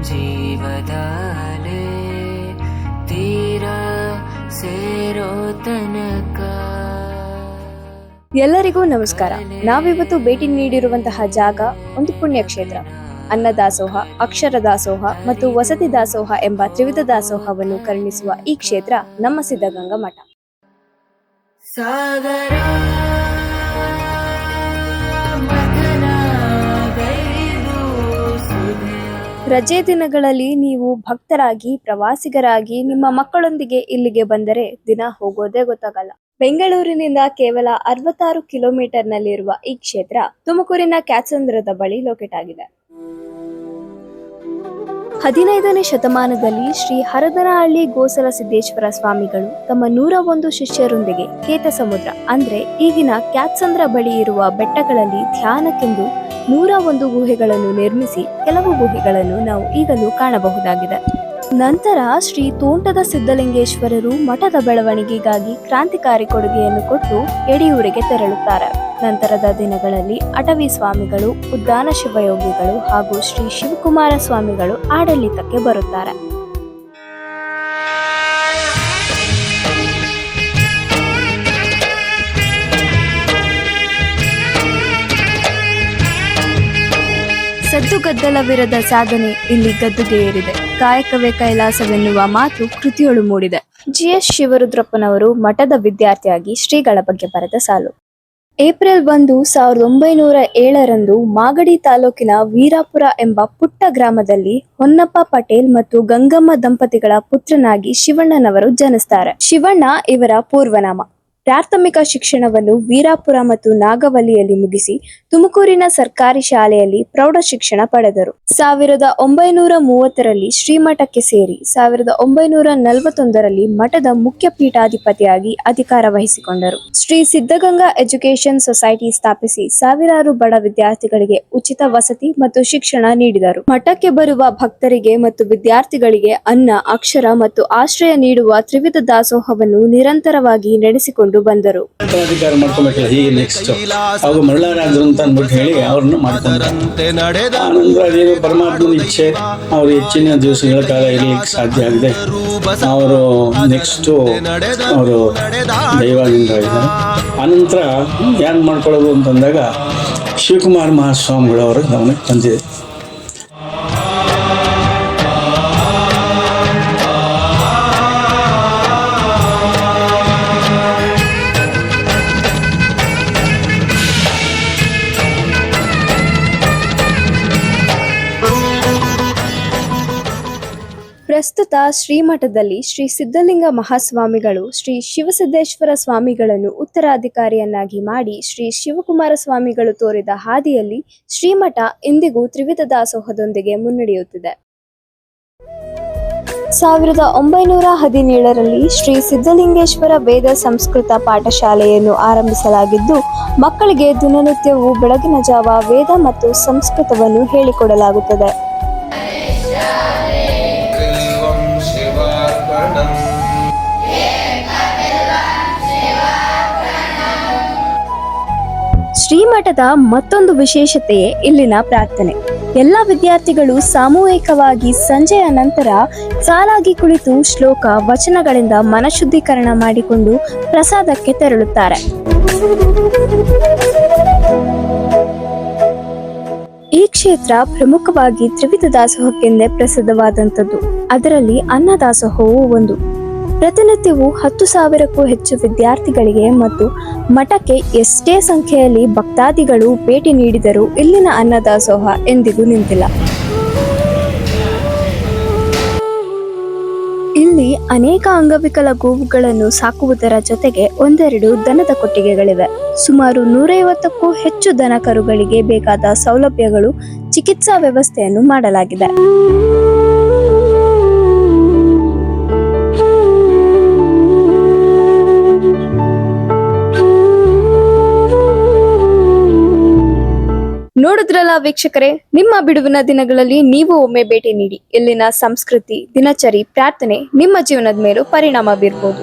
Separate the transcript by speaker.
Speaker 1: ಜೀವದಾಲೆ ತೀರ ಸೇರೋ ತನಕ.
Speaker 2: ಎಲ್ಲರಿಗೂ ನಮಸ್ಕಾರ. ನಾವಿವತ್ತು ಭೇಟಿ ನೀಡಿರುವಂತಹ ಜಾಗ ಒಂದು ಪುಣ್ಯಕ್ಷೇತ್ರ. ಅನ್ನದಾಸೋಹ, ಅಕ್ಷರ ದಾಸೋಹ ಮತ್ತು ವಸತಿ ದಾಸೋಹ ಎಂಬ ತ್ರಿವಿಧ ದಾಸೋಹವನ್ನು ಕರುಣಿಸುವ ಈ ಕ್ಷೇತ್ರ ನಮ್ಮ ಸಿದ್ಧಗಂಗಾ ಮಠ.
Speaker 1: ಸಾಗರ
Speaker 2: ರಜೆ ದಿನಗಳಲ್ಲಿ ನೀವು ಭಕ್ತರಾಗಿ, ಪ್ರವಾಸಿಗರಾಗಿ ನಿಮ್ಮ ಮಕ್ಕಳೊಂದಿಗೆ ಇಲ್ಲಿಗೆ ಬಂದರೆ ದಿನ ಹೋಗೋದೇ ಗೊತ್ತಾಗಲ್ಲ. ಬೆಂಗಳೂರಿನಿಂದ ಕೇವಲ 66 ಕಿಲೋಮೀಟರ್ನಲ್ಲಿರುವ ಈ ಕ್ಷೇತ್ರ ತುಮಕೂರಿನ ಕ್ಯಾತ್ಸಂದ್ರದ ಬಳಿ ಲೊಕೇಟ್ ಆಗಿದೆ. 15ನೇ ಶತಮಾನದಲ್ಲಿ ಶ್ರೀ ಹರದನಹಳ್ಳಿ ಗೋಸಲ ಸಿದ್ದೇಶ್ವರ ಸ್ವಾಮಿಗಳು ತಮ್ಮ 101 ಶಿಷ್ಯರೊಂದಿಗೆ ಕೇತ ಸಮುದ್ರ ಅಂದ್ರೆ ಈಗಿನ ಕ್ಯಾತ್ಸಂದ್ರ ಬಳಿ ಇರುವ ಬೆಟ್ಟಗಳಲ್ಲಿ ಧ್ಯಾನಕ್ಕೆಂದು 101 ಗುಹೆಗಳನ್ನು ನಿರ್ಮಿಸಿ ಕೆಲವು ಗುಹೆಗಳನ್ನು ನಾವು ಈಗಲೂ ಕಾಣಬಹುದಾಗಿದೆ. ನಂತರ ಶ್ರೀ ತೋಂಟದ ಸಿದ್ಧಲಿಂಗೇಶ್ವರರು ಮಠದ ಬೆಳವಣಿಗೆಗಾಗಿ ಕ್ರಾಂತಿಕಾರಿ ಕೊಡುಗೆಯನ್ನು ಕೊಟ್ಟು ಯಡಿಯೂರಿಗೆ ತೆರಳುತ್ತಾರೆ. ನಂತರದ ದಿನಗಳಲ್ಲಿ ಅಟವಿ ಸ್ವಾಮಿಗಳು, ಉದ್ದಾನ ಶಿವಯೋಗಿಗಳು ಹಾಗೂ ಶ್ರೀ ಶಿವಕುಮಾರ ಸ್ವಾಮಿಗಳು ಆಡಳಿತಕ್ಕೆ ಬರುತ್ತಾರೆ. ಸದ್ದುಗದ್ದಲವಿರದ ಸಾಧನೆ ಇಲ್ಲಿ ಗದ್ದುಗೆ ಏರಿದೆ. ಕಾಯಕವೇ ಕೈಲಾಸವೆನ್ನುವ ಮಾತು ಕೃತಿಯೊಳು ಮೂಡಿದೆ. GS ಶಿವರುದ್ರಪ್ಪನವರು ಮಠದ ವಿದ್ಯಾರ್ಥಿಯಾಗಿ ಶ್ರೀಗಳ ಬಗ್ಗೆ ಬರೆದ ಸಾಲು. ಏಪ್ರಿಲ್ 1, 1907 ಮಾಗಡಿ ತಾಲೂಕಿನ ವೀರಾಪುರ ಎಂಬ ಪುಟ್ಟ ಗ್ರಾಮದಲ್ಲಿ ಹೊನ್ನಪ್ಪ ಪಟೇಲ್ ಮತ್ತು ಗಂಗಮ್ಮ ದಂಪತಿಗಳ ಪುತ್ರನಾಗಿ ಶಿವಣ್ಣನವರು ಜನಿಸ್ತಾರೆ. ಶಿವಣ್ಣ ಇವರ ಪೂರ್ವನಾಮ. ಪ್ರಾಥಮಿಕ ಶಿಕ್ಷಣವನ್ನು ವೀರಾಪುರ ಮತ್ತು ನಾಗವಲ್ಲಿಯಲ್ಲಿ ಮುಗಿಸಿ ತುಮಕೂರಿನ ಸರ್ಕಾರಿ ಶಾಲೆಯಲ್ಲಿ ಪ್ರೌಢ ಶಿಕ್ಷಣ ಪಡೆದರು. 1930ರಲ್ಲಿ ಶ್ರೀಮಠಕ್ಕೆ ಸೇರಿ 1941ರಲ್ಲಿ ಮಠದ ಮುಖ್ಯ ಪೀಠಾಧಿಪತಿಯಾಗಿ ಅಧಿಕಾರ ವಹಿಸಿಕೊಂಡರು. ಶ್ರೀ ಸಿದ್ಧಗಂಗಾ ಎಜುಕೇಶನ್ ಸೊಸೈಟಿ ಸ್ಥಾಪಿಸಿ ಸಾವಿರಾರು ಬಡ ವಿದ್ಯಾರ್ಥಿಗಳಿಗೆ ಉಚಿತ ವಸತಿ ಮತ್ತು ಶಿಕ್ಷಣ ನೀಡಿದರು. ಮಠಕ್ಕೆ ಬರುವ ಭಕ್ತರಿಗೆ ಮತ್ತು ವಿದ್ಯಾರ್ಥಿಗಳಿಗೆ ಅನ್ನ, ಅಕ್ಷರ ಮತ್ತು ಆಶ್ರಯ ನೀಡುವ ತ್ರಿವಿಧ ದಾಸೋಹವನ್ನು ನಿರಂತರವಾಗಿ ನಡೆಸಿಕೊಂಡು ಬಂದರು.
Speaker 3: ಅಧಿಕಾರ ಮಾಡ್ಕೊಬೇಕಲ್ಲ, ಹೀಗೆ ನೆಕ್ಸ್ಟ್ ಅವಾಗ ಮರಳಾರಾದ್ರು ಅಂತ ಅಂದ್ಬಿಟ್ಟು ಹೇಳಿ ಅವ್ರನ್ನ ಮಾಡ್ಕೊಂಡ್ರು. ಆನಂತರ ಅದೇನು ಪರಮಾತ್ಮನ ಇಚ್ಛೆ, ಅವರು ಹೆಚ್ಚಿನ ದಿವಸಗಳ ಕಾಲ ಇರಲಿಕ್ಕೆ ಸಾಧ್ಯ ಆಗಿದೆ. ಅವರು ನೆಕ್ಸ್ಟ್ ಅವರು ದೈವಾಧೀನರಾಗಿದ್ದಾರೆ. ಆನಂತರ ಏನು ಮಾಡ್ಕೊಳ್ಳೋದು ಅಂತಂದಾಗ ಶಿವಕುಮಾರ ಮಹಾಸ್ವಾಮಿಗಳು ಅವರ ಗಮನಕ್ಕೆ ಬಂದಿದೆ.
Speaker 2: ಪ್ರಸ್ತುತ ಶ್ರೀಮಠದಲ್ಲಿ ಶ್ರೀ ಸಿದ್ಧಲಿಂಗ ಮಹಾಸ್ವಾಮಿಗಳು ಶ್ರೀ ಶಿವಸಿದ್ದೇಶ್ವರ ಸ್ವಾಮಿಗಳನ್ನು ಉತ್ತರಾಧಿಕಾರಿಯನ್ನಾಗಿ ಮಾಡಿ ಶ್ರೀ ಶಿವಕುಮಾರ ಸ್ವಾಮಿಗಳು ತೋರಿದ ಹಾದಿಯಲ್ಲಿ ಶ್ರೀಮಠ ಇಂದಿಗೂ ತ್ರಿವಿಧ ದಾಸೋಹದೊಂದಿಗೆ ಮುನ್ನಡೆಯುತ್ತಿದೆ. 1917ರಲ್ಲಿ ಶ್ರೀ ಸಿದ್ಧಲಿಂಗೇಶ್ವರ ವೇದ ಸಂಸ್ಕೃತ ಪಾಠಶಾಲೆಯನ್ನು ಆರಂಭಿಸಲಾಗಿದ್ದು ಮಕ್ಕಳಿಗೆ ದಿನನಿತ್ಯವೂ ಬೆಳಗಿನ ಜಾವ ವೇದ ಮತ್ತು ಸಂಸ್ಕೃತವನ್ನು ಹೇಳಿಕೊಡಲಾಗುತ್ತದೆ. ಶ್ರೀಮಠದ ಮತ್ತೊಂದು ವಿಶೇಷತೆಯೇ ಇಲ್ಲಿನ ಪ್ರಾರ್ಥನೆ. ಎಲ್ಲ ವಿದ್ಯಾರ್ಥಿಗಳು ಸಾಮೂಹಿಕವಾಗಿ ಸಂಜೆಯ ನಂತರ ಸಾಲಾಗಿ ಕುಳಿತು ಶ್ಲೋಕ, ವಚನಗಳಿಂದ ಮನಶುದ್ಧೀಕರಣ ಮಾಡಿಕೊಂಡು ಪ್ರಸಾದಕ್ಕೆ ತೆರಳುತ್ತಾರೆ. ಈ ಕ್ಷೇತ್ರ ಪ್ರಮುಖವಾಗಿ ತ್ರಿವಿಧ ದಾಸೋಹಕ್ಕೆಂದೇ ಪ್ರಸಿದ್ಧವಾದಂಥದ್ದು. ಅದರಲ್ಲಿ ಅನ್ನದಾಸೋಹವೂ ಒಂದು. ಪ್ರತಿನಿತ್ಯವೂ 10,000ಕ್ಕೂ ಹೆಚ್ಚು ವಿದ್ಯಾರ್ಥಿಗಳಿಗೆ ಮತ್ತು ಮಠಕ್ಕೆ ಎಷ್ಟೇ ಸಂಖ್ಯೆಯಲ್ಲಿ ಭಕ್ತಾದಿಗಳು ಭೇಟಿ ನೀಡಿದರೂ ಇಲ್ಲಿನ ಅನ್ನದಾಸೋಹ ಎಂದಿಗೂ ನಿಂತಿಲ್ಲ. ಇಲ್ಲಿ ಅನೇಕ ಅಂಗವಿಕಲ ಗೋವುಗಳನ್ನು ಸಾಕುವುದರ ಜೊತೆಗೆ ಒಂದೆರಡು ದನದ ಕೊಟ್ಟಿಗೆಗಳಿವೆ. ಸುಮಾರು 150ಕ್ಕೂ ಹೆಚ್ಚು ದನ ಕರುಗಳಿಗೆ ಬೇಕಾದ ಸೌಲಭ್ಯಗಳು, ಚಿಕಿತ್ಸಾ ವ್ಯವಸ್ಥೆಯನ್ನು ಮಾಡಲಾಗಿದೆ. ನೋಡಿದ್ರಲ್ಲ ವೀಕ್ಷಕರೇ, ನಿಮ್ಮ ಬಿಡುವಿನ ದಿನಗಳಲ್ಲಿ ನೀವು ಒಮ್ಮೆ ಭೇಟಿ ನೀಡಿ. ಇಲ್ಲಿನ ಸಂಸ್ಕೃತಿ, ದಿನಚರಿ, ಪ್ರಾರ್ಥನೆ ನಿಮ್ಮ ಜೀವನದ ಮೇಲೂ ಪರಿಣಾಮ ಬೀರಬಹುದು.